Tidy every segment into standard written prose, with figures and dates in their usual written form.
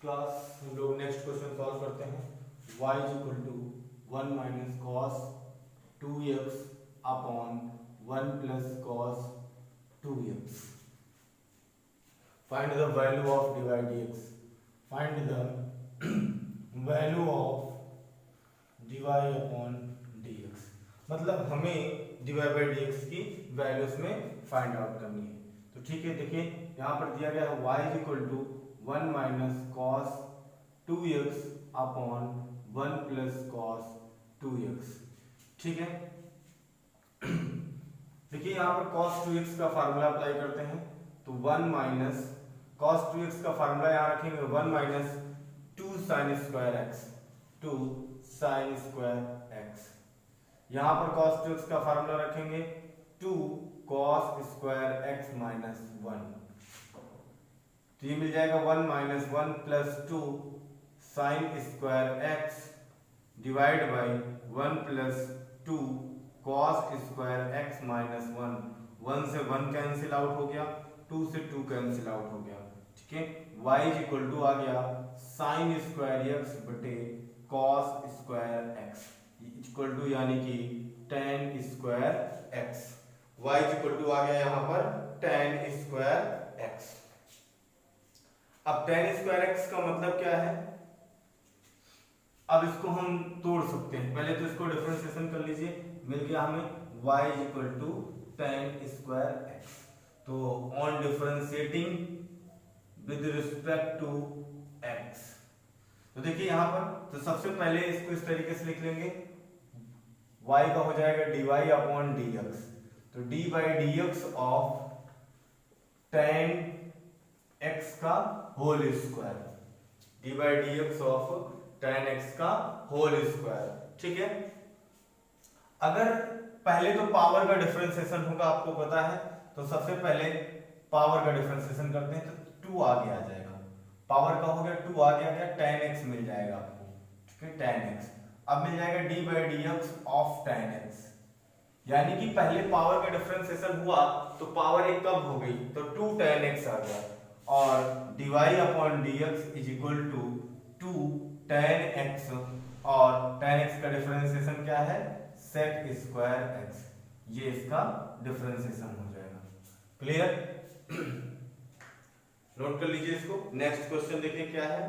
Class हम लोग next question solve करते हैं। y is equal to 1 minus cos 2x upon 1 plus cos 2x। Find the value of dy dx। Find the value of dy upon dx, मतलब हमें dy by dx की values में find out करनी है। तो ठीक है, देखिए यहाँ पर दिया गया है y is equal to 1 minus cos 2x upon 1 plus cos 2x। ठीक है, देखिए यहाँ पर cos 2x का फार्मूला अप्लाई करते हैं तो 1 माइनस cos 2x का फार्मूला यहाँ रखेंगे 1 minus 2 sign square x, 2 sign square x. यहाँ पर cos 2x का फार्मूला रखेंगे 2 cos स्क्वायर एक्स माइनस 1, तो ये मिल जाएगा 1 minus 1 plus 2 sign square x divide by 1 plus 2 cos square x minus 1। 1 से 1 कैंसिल आउट हो गया, 2 से 2 कैंसिल आउट हो गया। ठीक है, y इज इक्वल टू आ गया साइन स्क्वायर एक्स बटे cos square x equal to यानी कि tan square x. y is equal to आ गया यहाँ पर tan स्क्वायर एक्स। अब tan स्क्वायर एक्स का मतलब क्या है, अब इसको हम तोड़ सकते हैं। पहले तो इसको डिफरेंशिएशन कर लीजिए, मिल गया हमें y is equal to tan square x. तो on differentiating with respect to x, तो देखिए यहाँ पर तो सबसे पहले इसको इस तरीके से लिख लेंगे, y का हो जाएगा dy अपॉन dx, तो d by dx of tan x का whole square, d by dx of tan x का होल स्क्वायर। ठीक है, अगर पहले तो पावर का डिफरेंशिएशन होगा, आपको पता है, तो सबसे पहले पावर का डिफरेंशिएशन करते हैं तो 2 आगे आ जाएगा, पावर का हो गया 2 आगे आ गया, tan x मिल जाएगा आपको। ठीक है, tan x अब मिल जाएगा d by dx of tan x, यानी कि पहले पावर का डिफरेंशिएशन हुआ तो पावर एक कम हो गई तो 2 tan x आ गया, और dy upon dx is equal to 2 tan x, और tan x का डिफरेंशिएशन क्या है sec स्क्वायर x, ये इसका डिफरेंशिएशन हो जाएगा। क्लियर, नोट कर लीजिए इसको। नेक्स्ट क्वेश्चन देखिए क्या है।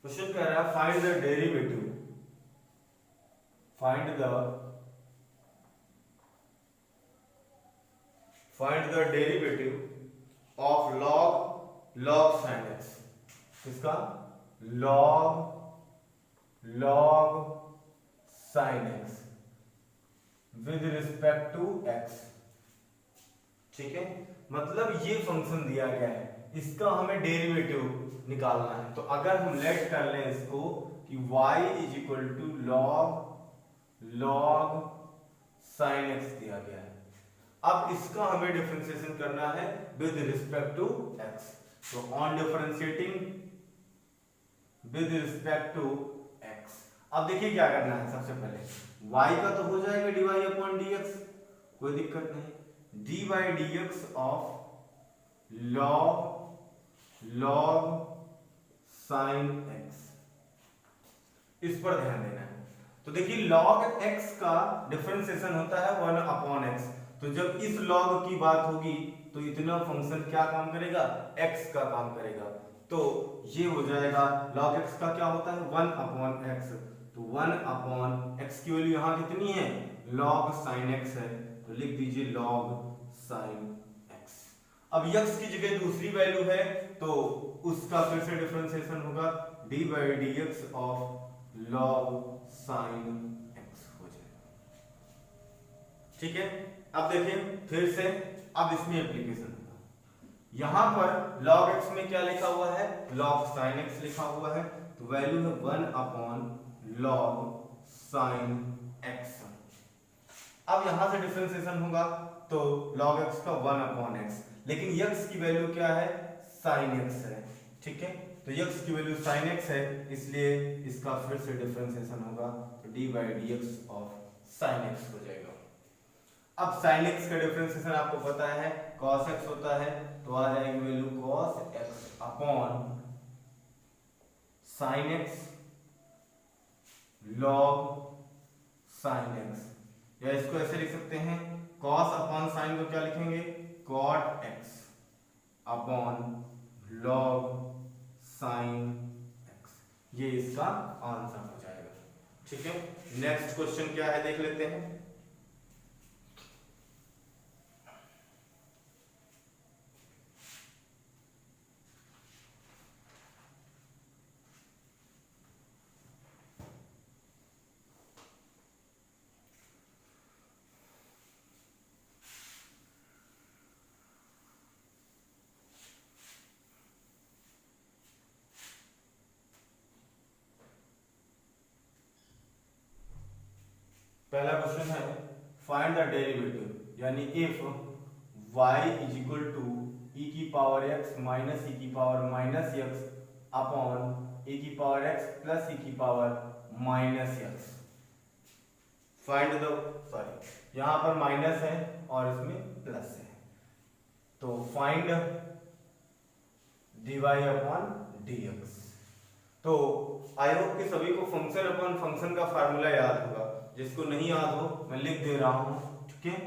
क्वेश्चन कह रहा है find the derivative, find the derivative of log sin x। किसका? log sin x with respect to x। ठीक है, मतलब ये फंक्शन दिया गया है, इसका हमें डेरिवेटिव निकालना है। तो अगर हम लेट कर लें इसको कि y is equal to log sin x दिया गया है, अब इसका हमें डिफरेंशिएशन करना है विद रिस्पेक्ट टू x। तो on differentiating with respect to x, अब देखिए क्या करना है। सबसे पहले y का तो हो जाएगा dy अपॉन dx, कोई दिक्कत नहीं, d by dx of log sin x, इस पर ध्यान देना है। तो देखिए log x का डिफरेंशिएशन होता है 1 अपॉन x, तो जब इस log की बात होगी तो इतना फंक्शन क्या काम करेगा, x का काम करेगा। तो ये हो जाएगा log x का क्या होता है 1 अपॉन x, तो 1 अपॉन x की वैल्यू यहाँ कितनी है log sin x है, तो लिख दीजिए log sin x। अब x की जगह दूसरी वैल्यू है तो उसका फिर से डिफरेंशिएशन होगा d by dx of log sin x हो जाएगा। ठीक है, अब देखिए फिर से, अब इसमें एप्लीकेशन होगा। यहां पर log x में क्या लिखा हुआ है, log sin x लिखा हुआ है, तो वैल्यू है 1 अपॉन log sin x। अब यहां से डिफरेंशिएशन होगा तो log x का 1 अपॉन x, लेकिन x की वैल्यू क्या है sin x है। ठीक है, तो x की वैल्यू sin x है, इसलिए इसका फिर से डिफरेंशिएशन होगा, तो d by d x of sin x हो जाएगा। अब sin x का डिफरेंशिएशन आपको पता है cos x होता है, तो आ जाएगी value cos x upon sin x log sin x, या इसको ऐसे लिख सकते हैं cos अपॉन sin को क्या लिखेंगे cot x upon log sin x, ये इसका आंसर हो जाएगा। ठीक है, नेक्स्ट क्वेश्चन क्या है देख लेते हैं। पहला क्वेश्चन है फाइंड द डेरिवेटिव, यानी if y is equal to e की पावर x माइनस e की power minus x upon e की पावर x प्लस e की power minus x। Find the, sorry यहां पर माइनस है और इसमें प्लस है, तो फाइंड dy अपॉन dx। तो आई होप कि सभी को फंक्शन अपॉन फंक्शन का फार्मूला याद होगा, जिसको नहीं याद हो मैं लिख दे रहा हूं। ठीक है,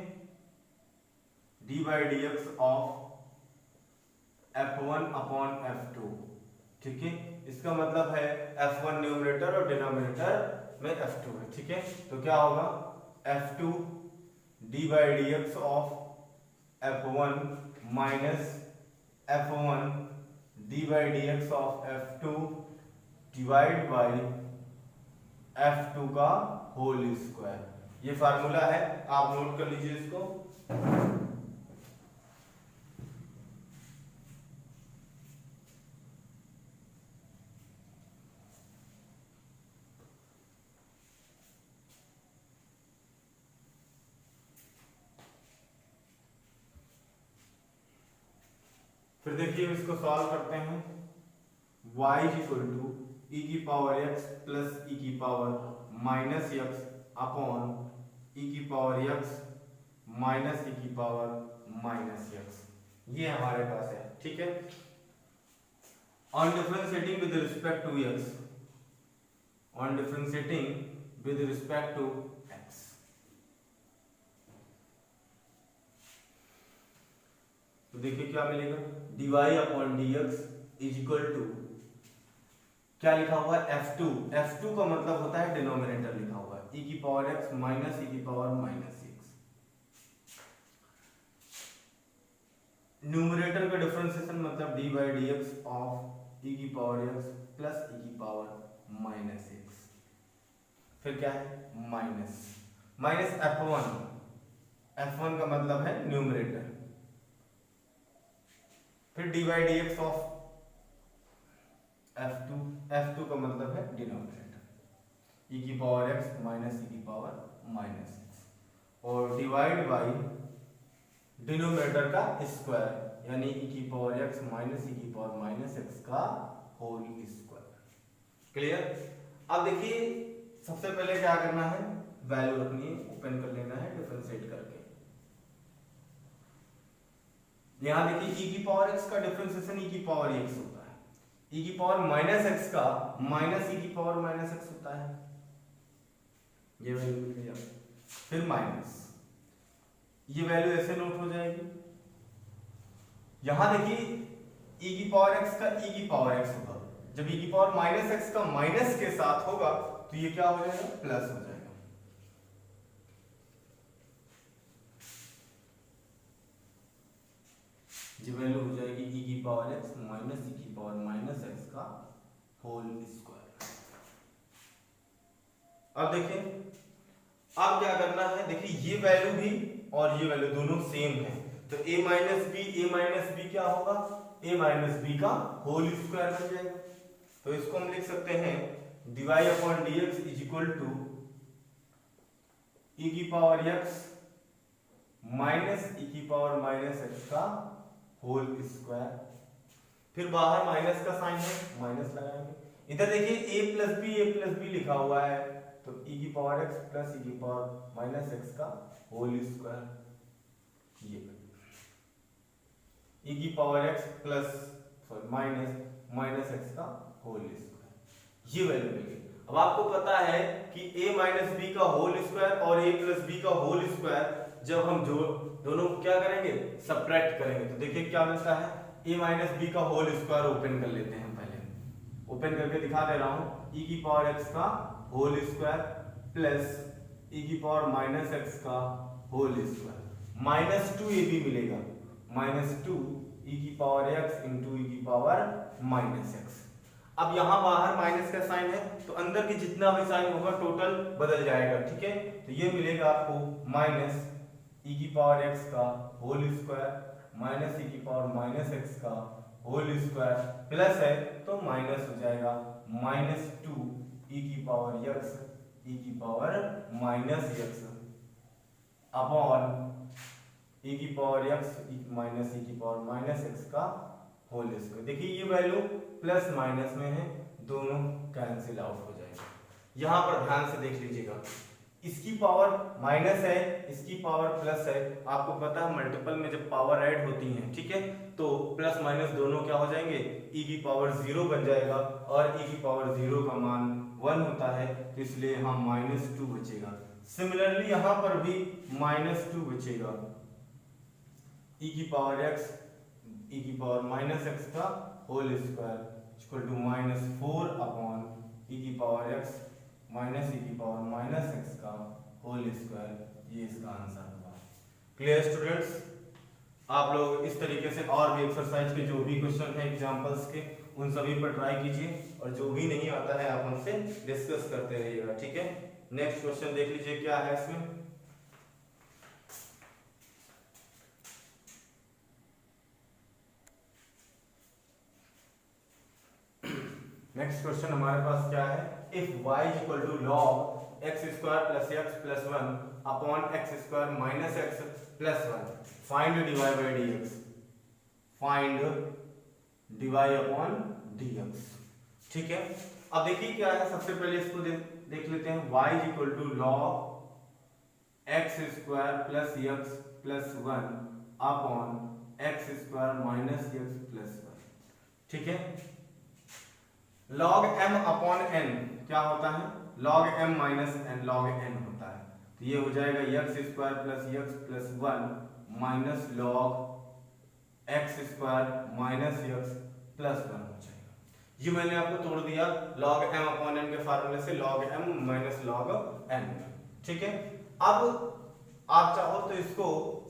D by d x of f1 upon f2। ठीक है, इसका मतलब है f1 न्यूमरेटर और डिनोमिनेटर में f2 है। ठीक है, तो क्या होगा f2 D by d x of f1 minus f1 D by d x of f2 divide by f2 का होल स्क्वायर, ये फार्मूला है, आप नोट कर लीजिए इसको। फिर देखिए इसको सॉल्व करते हैं। y is equal to e की पावर x प्लस e की power minus x upon e की पावर x माइनस e की पावर माइनस x, ये हमारे पास है। ठीक है, on differentiating with respect to x, on differentiating with respect to x, तो देखिए क्या मिलेगा dy upon dx is equal to क्या लिखा हुआ है f2, f2 का मतलब होता है डिनोमिनेटर लिखा हुआ है e की पावर x माइनस e की पावर माइनस x, न्यूमरेटर का डिफरेंशिएशन मतलब D by d x of e की पावर x प्लस e की पावर माइनस x, फिर क्या है माइनस माइनस f1, f1 का मतलब है न्यूमरेटर, फिर D by d x of f2, f2 का मतलब है डिनोमिनेटर e की पावर x माइनस e की पावर माइनस x, और डिवाइड बाई डिनोमिनेटर का स्क्वायर यानी e की पावर x माइनस e की पावर माइनस x का होल स्क्वायर। क्लियर? अब देखिए सबसे पहले क्या करना है, वैल्यू रखनी है, ओपन कर लेना है डिफरेंशिएट करके। यहां देखिए e की पावर x का डिफरेंशिएशन e की पावर x होता है, e की पावर माइनस x का माइनस e की पावर माइनस x होता है, ये वैल्यू मिल गई। फिर माइनस, ये वैल्यू ऐसे नोट हो जाएगी। यहां देखिए e की पावर x का e की पावर x होगा, जब e की पावर माइनस x का माइनस के साथ होगा तो ये क्या हो जाएगा प्लस हो जाएगा। ये वैल्यू हो जाएगी e की पावर x माइनस e की पावर माइनस x का होल स्क्वायर। अब देखिए अब क्या करना है, देखिए ये वैल्यू भी और ये वैल्यू दोनों सेम है, तो a माइनस बी क्या होगा, a माइनस बी का होल स्क्वायर बन जाएगा। तो इसको हम लिख सकते हैं dy upon dx is equal to e की पावर x माइनस e की पावर माइनस x का होल स्क्वायर। फिर बाहर माइनस का साइन है, माइनस लगाएंगे। इधर देखिए ए प्लस बी लिखा हुआ है, तो e की पावर x प्लस e की पावर माइनस x का होल स्क्वायर, ये e की power x plus sorry minus x का होल स्क्वायर, ये वैल्यू मिल गई। अब आपको पता है कि a माइनस बी का होल स्क्वायर और a प्लस बी का होल स्क्वायर जब हम जो दोनों क्या करेंगे, सब्ट्रैक्ट करेंगे, तो देखिए क्या मिलता है, a माइनस बी का होल स्क्वायर ओपन कर लेते हैं, पहले ओपन करके दिखा दे रहा हूं, e की पावर x का होल स्क्वायर प्लस e की पावर माइनस x का होल स्क्वायर माइनस 2ab मिलेगा, माइनस 2 e की पावर x इंटू e की पावर माइनस x। अब यहां बाहर माइनस का साइन है, तो अंदर की जितना भी साइन होगा टोटल बदल जाएगा, ठीक है। तो ये मिलेगा आपको माइनस e की पावर x का होल स्क्वायर माइनस e की पावर माइनस x का होल स्क्वायर प्लस है तो माइनस हो जाएगा माइनस 2 e की पावर x e की power minus x upon e की पावर x माइनस e की पावर माइनस x का होल स्क्वायर। देखिए ये वैल्यू प्लस माइनस में है, दोनों कैंसिल आउट हो जाएगा। यहां पर ध्यान से देख लीजिएगा, इसकी पावर माइनस है, इसकी पावर प्लस है। आपको पता है मल्टीपल में जब पावर ऐड होती है, ठीक है, तो प्लस माइनस दोनों क्या हो जाएंगे, e की पावर 0 बन जाएगा और e की पावर 0 का मान 1 होता है, तो इसलिए यहाँ माइनस 2 बचेगा। सिमिलरली यहाँ पर भी माइनस 2 बचेगा, e की पावर x e की पावर माइनस x का whole square equal to minus 4 upon e की पावर x माइनस e की पावर माइनस x का होल स्क्वायर, ये इसका आंसर होगा। क्लियर स्टूडेंट्स, आप लोग इस तरीके से और भी एक्सरसाइज के जो भी क्वेश्चन है एग्जांपल्स के, उन सभी पर ट्राई कीजिए, और जो भी नहीं आता है आप हमसे डिस्कस करते रहिएगा, ठीक है। नेक्स्ट क्वेश्चन देख लीजिए क्या है इसमें। नेक्स्ट क्वेश्चन हमारे पास क्या है, if y equal to log x square plus x plus 1 upon x square minus x plus 1 find dy by dx, find dy upon dx, ठीक है। अब देखिए क्या है, सबसे पहले इसको देख लेते हैं, y equal to log x square plus x plus 1 upon x square minus x plus 1, ठीक है। log m अपॉन n क्या होता है, log m minus n log n होता है, तो ये हो जाएगा x square plus x plus 1 minus log x square minus x plus 1 हो जाएगा। ये मैंने आपको तोड़ दिया log m अपॉन n के फार्मूले से, log m minus log n, ठीक है। अब आप चाहो तो इसको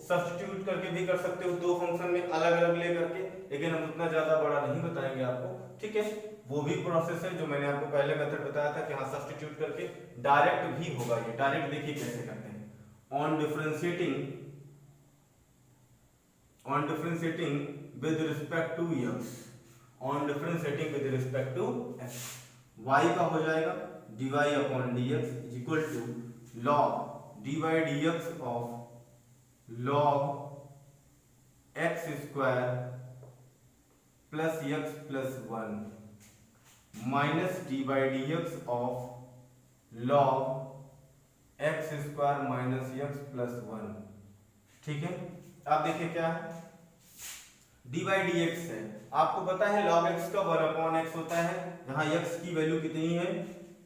सब्स्टिट्यूट करके भी कर सकते हो, दो फंक्शन में अलग अलग ले करके, लेकिन हम उतना ज्यादा बड़ा नहीं बताएंगे आपको, ठीक है। वो भी प्रोसेस है जो मैंने आपको पहले मेथड बताया था कि हाँ सब्स्टिट्यूट करके डायरेक्ट भी होगा। ये डायरेक्ट देखिए कैसे करते हैं, on differentiating with respect to x, on differentiating with respect to x, y का हो जाएगा dy upon dx is equal to log dy dx of log x square plus x plus 1 minus d by d x of log x square minus x plus 1, ठीक है। अब देखिए क्या है, D by d x है, आपको पता है log x का 1 अपॉन एक्स होता है, यहाँ x की वैल्यू कितनी है,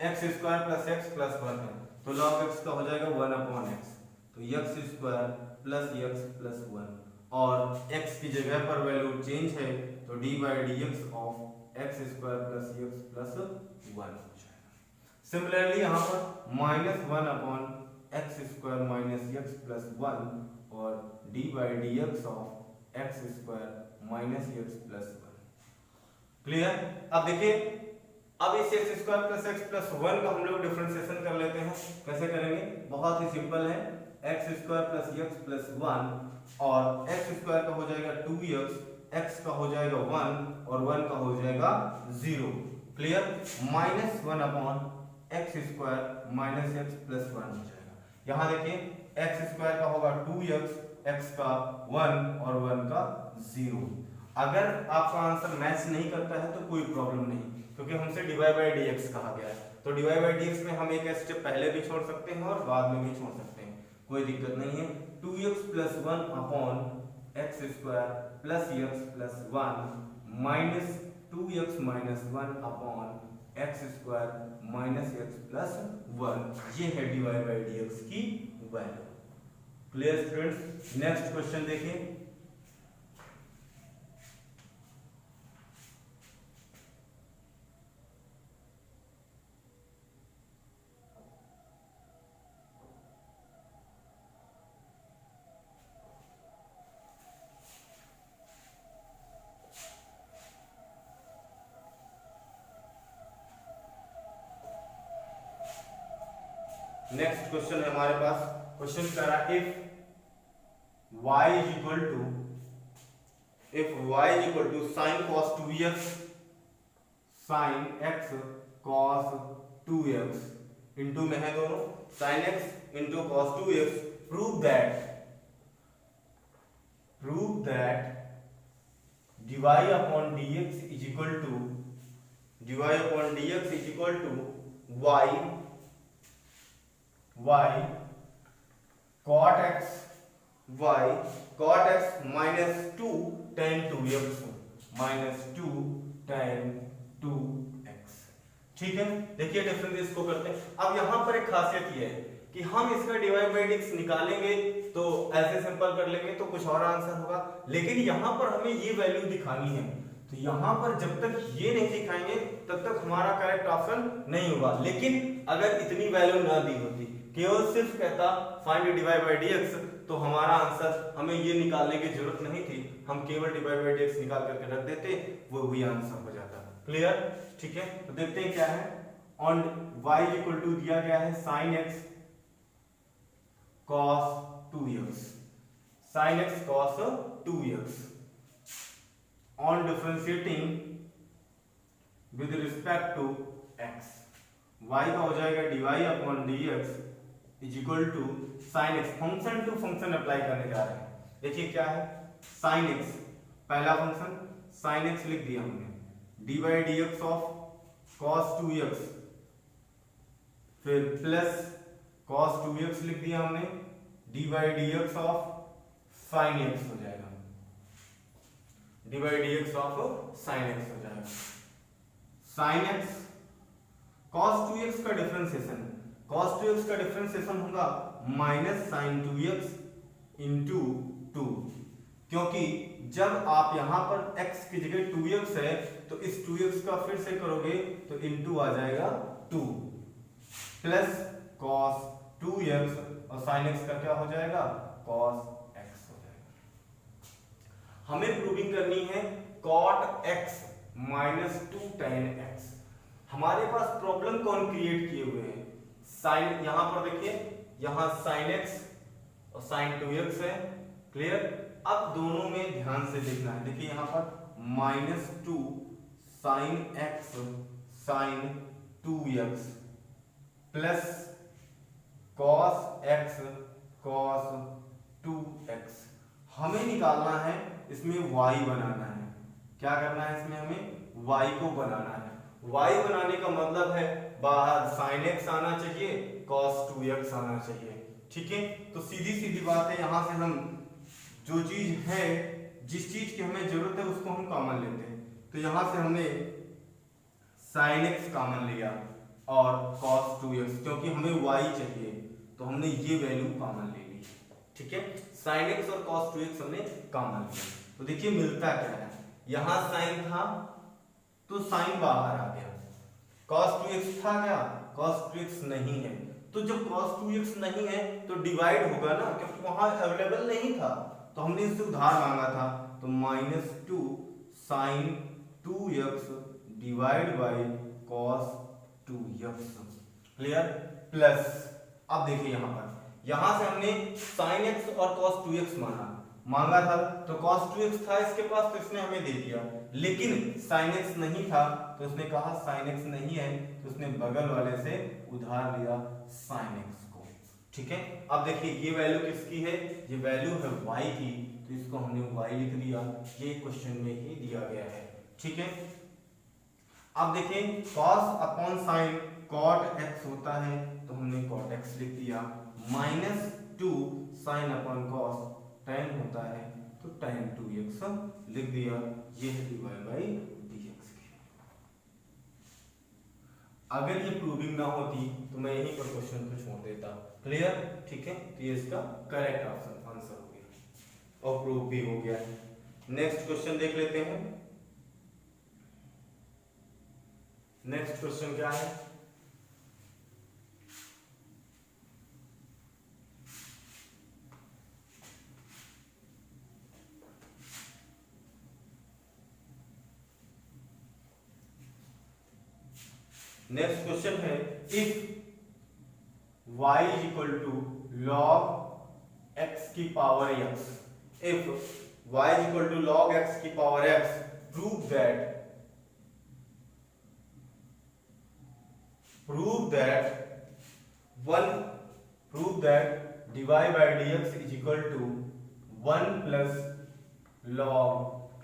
x square plus x plus 1 है, तो log x का हो जाएगा 1 अपॉन एक्स, तो x square plus x plus 1, और x की जगह पर वैल्यू चेंज है, तो D by d x of x square plus x plus 1 हो जाएगा। सिमिलरली यहाँ पर minus 1 upon x square minus x plus 1 और D by d x of x square minus x plus 1, clear. अब देखिए, अब इस x square plus x plus 1 का हम लोग डिफरेंशिएशन कर लेते हैं। कैसे करेंगे, बहुत ही सिंपल है, x square plus x plus 1 और एक्स स्क्वायर का हो जाएगा 2x, x का हो जाएगा 1 और 1 का हो जाएगा 0, clear. Minus 1 upon x square minus x plus 1 हो जाएगा। यहाँ देखिए एक्स स्क्वायर का होगा 2x, x का 1 और 1 का 0। अगर आपका आंसर मैच नहीं करता है तो कोई प्रॉब्लम नहीं, क्योंकि हमसे dy बाई dx कहा गया है, तो dy बाई dx में हम एक स्टेप पहले भी छोड़ सकते हैं और बाद में भी छोड़ सकते हैं, कोई दिक्कत नहीं है। 2x + 1 upon x square plus x plus 1 minus 2x minus 1 upon x square minus x plus 1, ये है dy बाई dx की value. Clear students? Next question देखिए। नेक्स्ट क्वेश्चन है हमारे पास, क्वेश्चन कह रहा है if y is equal to sin cos 2x sin x cos 2x into में है दोनों sin x into cos 2x, prove that dy upon dx is equal to y cot x minus 2 tan 2x minus 2 tan 2x। ठीक है, देखिए difference इसको करते हैं। अब यहां पर एक खासियत ये है कि हम इसका dy बाई dx निकालेंगे तो ऐसे सिंपल कर लेंगे तो कुछ और आंसर होगा, लेकिन यहां पर हमें ये वैल्यू दिखानी है, तो यहां पर जब तक ये नहीं दिखाएंगे तब तक हमारा करेक्ट ऑप्शन नहीं होगा। लेकिन अगर इतनी वैल्यू ना दी होती, केवल सिर्फ कहता फाइंड dy बाई dx, तो हमारा आंसर, हमें ये निकालने की जरूरत नहीं थी, हम केवल dy बाई dx निकाल करके रख देते, वो वही आंसर हो जाता। क्लियर? ठीक है, तो देखते हैं क्या है। ऑन y इक्वल टू दिया गया है sin x cos 2x, sin x cos 2x, on differentiating with respect to x, y का हो जाएगा dy upon dx is equal to sin x, function to function apply करने जा रहे हैं। देखिए क्या है, sin x पहला फंक्शन sin x लिख दिया हमने, dy by dx of cos 2x, फिर प्लस cos 2x लिख दिया हमने, dy by dx of sin x हो जाएगा, dy by dx of sin x हो जाएगा। sin x cos 2x का डिफरेंशिएशन, cos 2x का डिफरेंशिएशन होगा माइनस sin 2x इंटू 2, क्योंकि जब आप यहां पर x की जगह 2x है तो इस 2x का फिर से करोगे तो इंटू आ जाएगा 2, प्लस cos 2x और sin x का क्या हो जाएगा, cos x हो जाएगा। हमें प्रूविंग करनी है cot x minus 2 tan x। हमारे पास प्रॉब्लम कौन क्रिएट किए हुए हैं, साइन, यहां पर देखिए, यहां sin x और sin 2x है। क्लियर? अब दोनों में ध्यान से देखना है, देखिए यहां पर minus 2 sin x sin 2x plus cos x cos 2x। हमें निकालना है, इसमें y बनाना है। क्या करना है, इसमें हमें y को बनाना है। y बनाने का मतलब है बाहर sin x आना चाहिए, cos 2x आना चाहिए। ठीक है, तो सीधी सीधी बात है, यहां से हम जो चीज है, जिस चीज की हमें जरूरत है उसको हम कॉमन लेते हैं। तो यहां से हमने sin x कॉमन लिया और cos 2x, क्योंकि हमें y चाहिए तो हमने ये वैल्यू कॉमन ले ली। ठीक है, sin x और cos 2x हमने कॉमन लिया। तो देखिए मिलता क्या है, यहां sin था तो sin बाहर आ गया, cos 2x था क्या, cos 2x नहीं है, तो जब cos 2x नहीं है तो डिवाइड होगा ना, क्योंकि वहां अवेलेबल नहीं था, तो हमने इससे उधार मांगा था, तो minus 2 sin 2x divide by cos 2x। Clear? Plus अब देखिए यहां से हमने sin x और cos 2x मांगा था, तो cos 2x था इसके पास तो इसने हमें दे दिया, लेकिन sin x नहीं था तो उसने कहा sin x नहीं है, तो उसने बगल वाले से उधार लिया sin x को। ठीक है, अब देखिए ये वैल्यू किसकी है, ये वैल्यू है y की, तो इसको हमने y लिख दिया, ये क्वेश्चन में ही दिया गया है। ठीक है, अब देखें cos upon sine cot x होता है, तो हमने cot x लिख दिया, -2 sin अपॉन cos tan होता है, तो tan 2x लिख दिया, ये है dy/dx की। अगर ये प्रूविंग ना होती तो मैं यहीं पर क्वेश्चन को छोड़ देता। क्लियर? ठीक है, तो ये इसका करेक्ट आंसर हो गया और प्रूव भी हो गया। नेक्स्ट क्वेश्चन देख लेते हैं। नेक्स्ट क्वेश्चन क्या है? नेक्स्ट क्वेश्चन है, if y is equal to log x की power x, if y is equal to log x की power x, prove that dy by dx is equal to 1 plus log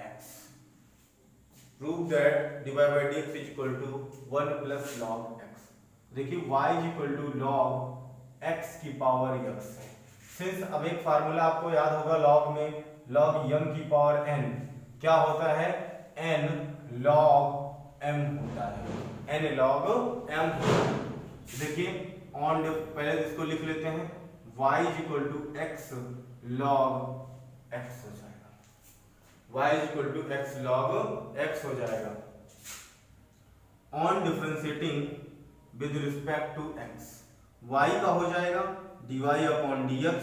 x. Prove that dy by dx is equal to 1 plus log x. देखिए y is equal to log x की power x है। Since अब एक formula आपको याद होगा log में, log m की पावर n क्या होता है? n log m होता है, n log m होता है। देखिए ऑन पहले इसको लिख लेते हैं, y is equal to x log x हो जाएगा, y is equal to x log x हो जाएगा। On differentiating with respect to x, y का हो जाएगा dy अपॉन dx,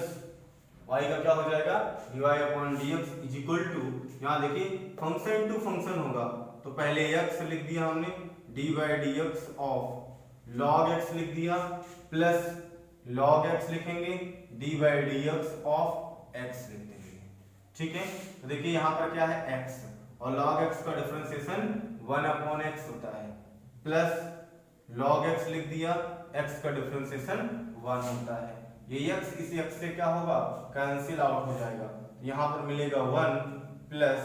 y का क्या हो जाएगा? dy upon dx is equal to, यहाँ देखिए फंक्शन टू फंक्शन होगा, तो पहले x लिख दिया हमने, dy dx of log x लिख दिया, प्लस log x लिखेंगे, dy dx ऑफ x लिख देंगे। ठीक है, तो देखिए यहाँ पर क्या है? x, और log x का डिफरेंशिएशन 1 अपॉन x होता है, प्लस log x लिख दिया, x का डिफरेंशिएशन 1 होता है। ये x इसी x से क्या होगा? कैंसिल आउट हो जाएगा, यहाँ पर मिलेगा 1 प्लस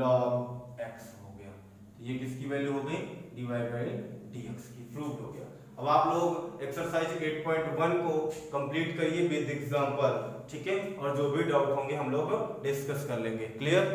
log x हो गया। ये किसकी वैल्यू हो गई? dy by dx की, प्रूव्ड हो गया। अब आप लोग एक्सरसाइज 8.1 को कंप्लीट करिए विद एग्जांपल। ठीक है, और जो भी डाउट होंगे हम लोग डिस्कस कर लेंगे। क्लियर?